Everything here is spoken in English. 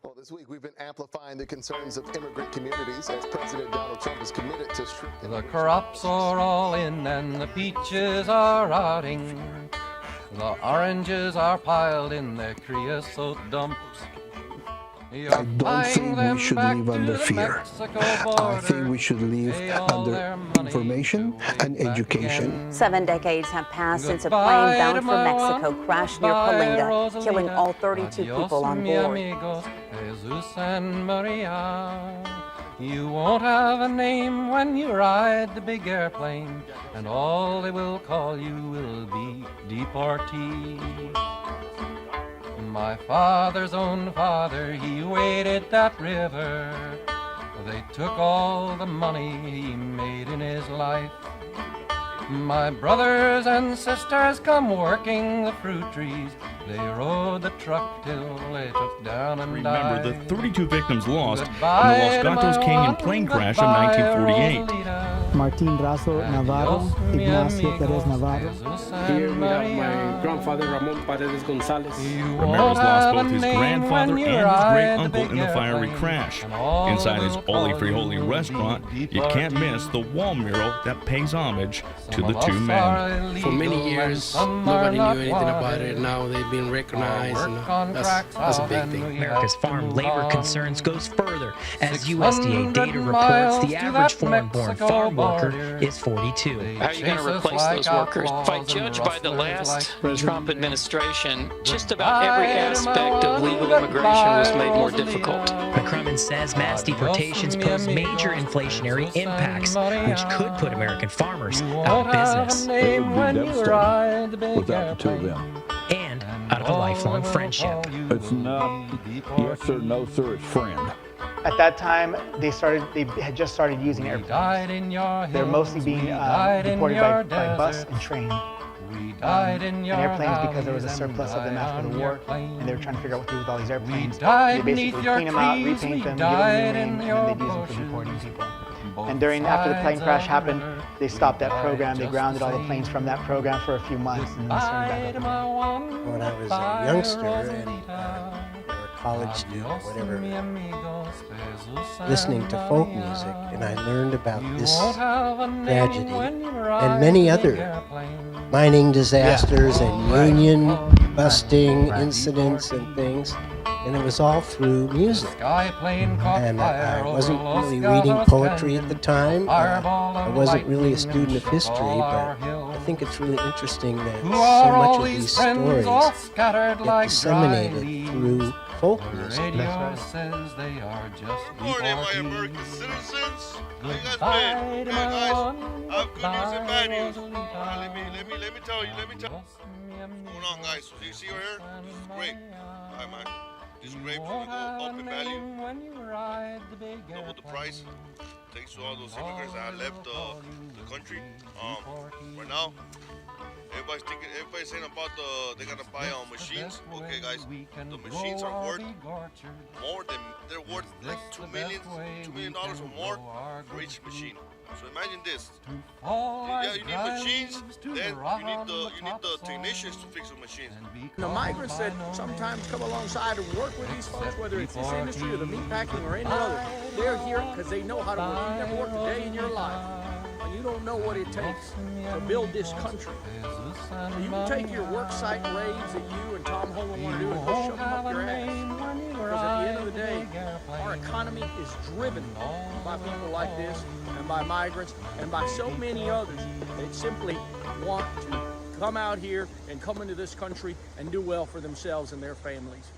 Well, this week we've been amplifying the concerns of immigrant communities as President Donald Trump is committed to the crops are all in and the peaches are rotting. The oranges are piled in their creosote dumps. I don't think we should live under fear. I think we should live under information and education. 7 decades have passed since a plane bound for Mexico crashed near Coalinga, killing all 32 people on board. You won't have a name when you ride the big airplane, and all they will call you will be Deportee. My father's own father, he waded that river. They took all the money he made in his life. My brothers and sisters come working the fruit trees. They rode the truck till they took down and died. Remember the 32 victims lost in the Los Gatos Canyon plane crash of 1948. Martin Razo Navarro, Ignacio Perez Navarro. Here we have my grandfather, Ramon Paredes Gonzalez. Ramirez lost both his grandfather and his great-uncle in the fiery crash. Inside his Oli Frijoli restaurant, you can't miss the wall mural that pays homage to the two men. For many years, nobody knew anything about it. Now they've been recognized, and that's a big thing. America's farm labor concerns goes further, as USDA data reports the average foreign-born farm worker is 42. How are you going to replace those workers? If I judge by the last Trump administration, just about every aspect of legal immigration was made more difficult. McCrummon says mass deportations pose major inflationary impacts, which could put American farmers out of business. It would be devastating without the two of them. And out of a lifelong friendship. It's not yes sir, no sir, it's friend. At that time, they had just started using airplanes. They're mostly being deported by bus and train. And airplanes because there was a surplus of them after the war, and they were trying to figure out what to do with all these airplanes. They basically clean them out, repaint them, give them a new name, and then they'd use them for deporting people. And after the plane crash happened, they stopped that program. They grounded all the planes from that program for a few months, and then started back up again. When I was a youngster and or a college student, whatever, listening to folk music, and I learned about this tragedy and many other mining disasters and union busting incidents and things, and it was all through music. And I wasn't really reading poetry at the time. I wasn't really a student of history, but I think it's really interesting that so much of these stories get disseminated through folk music. Good morning, my American citizens. How you guys been? Good, guys. I have good news and bad news. Let me tell you. What's going on, guys? So you see over here? This is great. All right, man. This grape's gonna go up in value. Double the price. Thanks to all those immigrants that left the country. Right now, everybody's saying about they gotta buy machines. Okay, guys, the machines are worth more than they're worth like $2 million or more for each machine. So imagine this. Yeah, you need machines, then you need the technicians to fix the machines. The migrants that sometimes come alongside and work with these folks, whether it's this industry or the meatpacking or any other, they're here because they know how to work. You've never worked a day in your life, and you don't know what it takes to build this country. So you can take your work site raids that you and Tom Holman want to do and go shove them up your ass. Because at the end of the day, our economy is driven by people like this and by migrants and by so many others that simply want to come out here and come into this country and do well for themselves and their families.